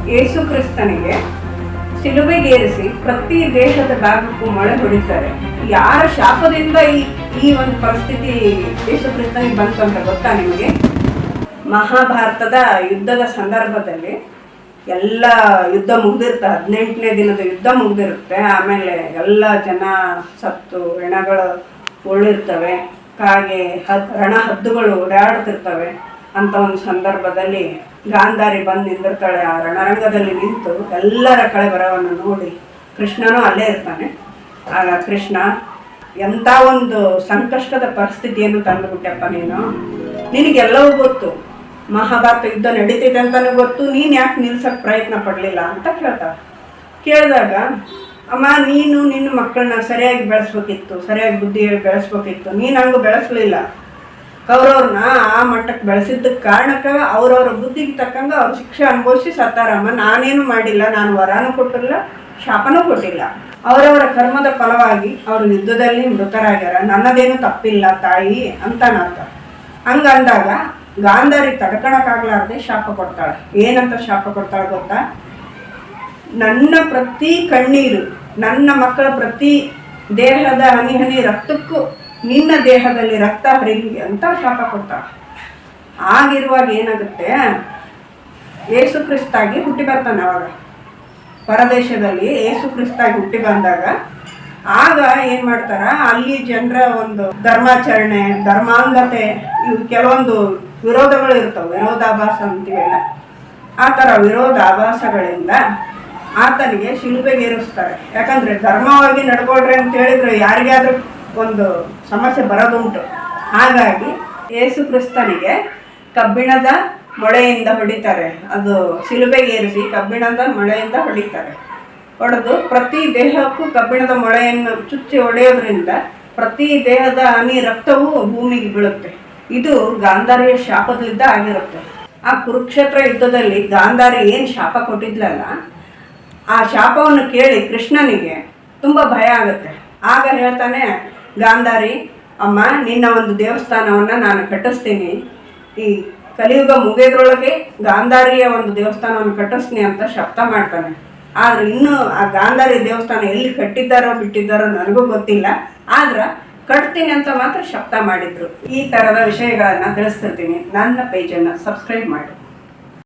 ಯೇಸು ಕ್ರಿಸ್ತನಿಗೆ ಸಿಲುಬೆಗೇರಿಸಿ ಪ್ರತಿ ದೇಶದ ಭಾಗಕ್ಕೂ ಮೊಳೆ ಹೊಡಿತಾರೆ. ಯಾರ ಶಾಪದಿಂದ ಈ ಒಂದು ಪರಿಸ್ಥಿತಿ ಯೇಸು ಕ್ರಿಸ್ತನಿಗೆ ಬಂತು ಅಂತ ಗೊತ್ತಾ ನಿಮಗೆ? ಮಹಾಭಾರತದ ಯುದ್ಧದ ಸಂದರ್ಭದಲ್ಲಿ ಎಲ್ಲ ಯುದ್ಧ ಮುಗ್ದಿರುತ್ತೆ, 18ನೇ ದಿನದ ಯುದ್ಧ ಮುಗ್ದಿರುತ್ತೆ. ಆಮೇಲೆ ಎಲ್ಲ ಜನ ಸತ್ತು ಹೆಣಗಳು ಉಳಿರ್ತವೆ, ಕಾಗೆ ರಣ ಹದ್ದುಗಳು ಓಡಾಡ್ತಿರ್ತವೆ. ಅಂತ ಒಂದು ಸಂದರ್ಭದಲ್ಲಿ ಗಾಂಧಾರಿ ಬಂದು ನಿಂದಿರ್ತಾಳೆ. ಆ ರಣರಂಗದಲ್ಲಿ ನಿಂತು ಎಲ್ಲರ ಕಳೆಬರವನ್ನು ನೋಡಿ ಕೃಷ್ಣನೂ ಅಲ್ಲೇ ಇರ್ತಾನೆ. ಆಗ ಕೃಷ್ಣ, ಎಂಥ ಒಂದು ಸಂಕಷ್ಟದ ಪರಿಸ್ಥಿತಿಯನ್ನು ತಂದುಬಿಟ್ಟೆಪ್ಪ ನೀನು, ನಿನಗೆಲ್ಲವೂ ಗೊತ್ತು, ಮಹಾಭಾರತ ಯುದ್ಧ ನಡೀತೈತೆ ಅಂತಲೂ ಗೊತ್ತು, ನೀನು ಯಾಕೆ ನಿಲ್ಸಕ್ಕೆ ಪ್ರಯತ್ನ ಪಡಲಿಲ್ಲ ಅಂತ ಕೇಳ್ತಾಳೆ. ಕೇಳಿದಾಗ, ಅಮ್ಮ ನೀನು ನಿನ್ನ ಮಕ್ಕಳನ್ನ ಸರಿಯಾಗಿ ಬೆಳೆಸ್ಬೇಕಿತ್ತು, ಸರಿಯಾಗಿ ಬುದ್ಧಿ ಬೆಳೆಸ್ಬೇಕಿತ್ತು, ನೀನು ಹಂಗೆ ಬೆಳೆಸಲಿಲ್ಲ. ಕೌರವ್ರನ್ನ ಆ ಮಟ್ಟಕ್ಕೆ ಬೆಳೆಸಿದ್ದಕ್ಕೆ ಕಾರಣಕ್ಕೆ ಅವ್ರವ್ರ ಬುದ್ಧಿಗೆ ತಕ್ಕಂಗೆ ಅವ್ರ ಶಿಕ್ಷೆ ಅನುಭವಿಸಿ ಸತ್ತಾರಮ್ಮ. ನಾನೇನು ಮಾಡಿಲ್ಲ, ನಾನು ವರನೂ ಕೊಟ್ಟಿಲ್ಲ, ಶಾಪನೂ ಕೊಟ್ಟಿಲ್ಲ. ಅವರವರ ಕರ್ಮದ ಫಲವಾಗಿ ಅವರು ಯುದ್ಧದಲ್ಲಿ ಮೃತರಾಗ್ಯಾರ, ನನ್ನದೇನು ತಪ್ಪಿಲ್ಲ ತಾಯಿ ಅಂತ ಅರ್ಥ. ಹಂಗಂದಾಗ ಗಾಂಧಾರಿ ತಡ್ಕೊಳಕ್ಕಾಗ್ಲಾರ್ದೆ ಶಾಪ ಕೊಡ್ತಾಳೆ. ಏನಂತ ಶಾಪ ಕೊಡ್ತಾಳೆ ಗೊತ್ತಾ? ನನ್ನ ಪ್ರತಿ ಕಣ್ಣೀರು, ನನ್ನ ಮಕ್ಕಳ ಪ್ರತಿ ದೇಹದ ಹನಿ ಹನಿ ರಕ್ತಕ್ಕೂ ನಿನ್ನ ದೇಹದಲ್ಲಿ ರಕ್ತ ಹರಿಲಿ ಅಂತ ಶಾಪ ಕೊಡ್ತಾಳೆ. ಆಗಿರುವಾಗ ಏನಾಗುತ್ತೆ, ಯೇಸು ಕ್ರಿಸ್ತಾಗಿ ಹುಟ್ಟಿ ಬರ್ತಾನೆ. ಅವಾಗ ಪರದೇಶದಲ್ಲಿ ಯೇಸು ಕ್ರಿಸ್ತಾಗಿ ಹುಟ್ಟಿ ಬಂದಾಗ ಆಗ ಏನು ಮಾಡ್ತಾರ, ಅಲ್ಲಿ ಜನರ ಒಂದು ಧರ್ಮಾಚರಣೆ, ಧರ್ಮಾಂಗತೆ, ಇವು ಕೆಲವೊಂದು ವಿರೋಧಗಳು ಇರ್ತವೆ, ವಿರೋಧಾಭಾಸ ಅಂತೀವಲ್ಲ, ಆ ಥರ ವಿರೋಧಾಭಾಸಗಳಿಂದ ಆತನಿಗೆ ಶಿಲುಬೆಗೇರಿಸ್ತಾರೆ. ಯಾಕಂದರೆ ಧರ್ಮವಾಗಿ ನಡ್ಕೊಳ್ರಿ ಅಂತ ಹೇಳಿದ್ರೆ ಯಾರಿಗಾದ್ರೂ ಒಂದು ಸಮಸ್ಯೆ ಬರೋದುಂಟು. ಹಾಗಾಗಿ ಯೇಸು ಕ್ರಿಸ್ತನಿಗೆ ಕಬ್ಬಿಣದ ಮೊಳೆಯಿಂದ ಹೊಡಿತಾರೆ. ಅದು ಶಿಲುಬೆಗೇರಿಸಿ ಕಬ್ಬಿಣದ ಮೊಳೆಯಿಂದ ಹೊಡಿತಾರೆ. ಹೊಡೆದು ಪ್ರತಿ ದೇಹಕ್ಕೂ ಕಬ್ಬಿಣದ ಮೊಳೆಯನ್ನು ಚುಚ್ಚಿ ಹೊಡೆಯೋದ್ರಿಂದ ಪ್ರತಿ ದೇಹದ ಹನಿ ರಕ್ತವೂ ಭೂಮಿಗೆ ಬೀಳುತ್ತೆ. ಇದು ಗಾಂಧಾರಿಯ ಶಾಪದಿಂದ ಆಗಿರುತ್ತೆ. ಆ ಕುರುಕ್ಷೇತ್ರ ಯುದ್ಧದಲ್ಲಿ ಗಾಂಧಾರಿ ಏನು ಶಾಪ ಕೊಟ್ಟಿದ್ಲಲ್ಲ, ಆ ಶಾಪವನ್ನು ಕೇಳಿ ಕೃಷ್ಣನಿಗೆ ತುಂಬ ಭಯ ಆಗುತ್ತೆ. ಆಗ ಹೇಳ್ತಾನೆ ಗಾಂಧಾರಿ, ಅಮ್ಮ ನಿನ್ನ ಒಂದು ದೇವಸ್ಥಾನವನ್ನು ನಾನು ಕಟ್ಟಿಸ್ತೀನಿ, ಈ ಕಲಿಯುಗ ಮುಗಿಯೋದ್ರೊಳಗೆ ಗಾಂಧಾರಿಯ ಒಂದು ದೇವಸ್ಥಾನವನ್ನು ಕಟ್ಟಿಸ್ತೀನಿ ಅಂತ ಶಬ್ದ ಮಾಡ್ತಾನೆ. ಆದರೆ ಇನ್ನೂ ಆ ಗಾಂಧಾರಿ ದೇವಸ್ಥಾನ ಎಲ್ಲಿ ಕಟ್ಟಿದ್ದಾರೋ ಬಿಟ್ಟಿದ್ದಾರೋ ನನಗೂ ಗೊತ್ತಿಲ್ಲ, ಆದ್ರೆ ಕಟ್ತೀನಿ ಅಂತ ಮಾತ್ರ ಶಬ್ದ ಮಾಡಿದ್ರು. ಈ ಥರದ ವಿಷಯಗಳನ್ನು ತಿಳಿಸ್ತಿರ್ತೀನಿ. ನನ್ನ ಪೇಜನ್ನು ಸಬ್ಸ್ಕ್ರೈಬ್ ಮಾಡಿ.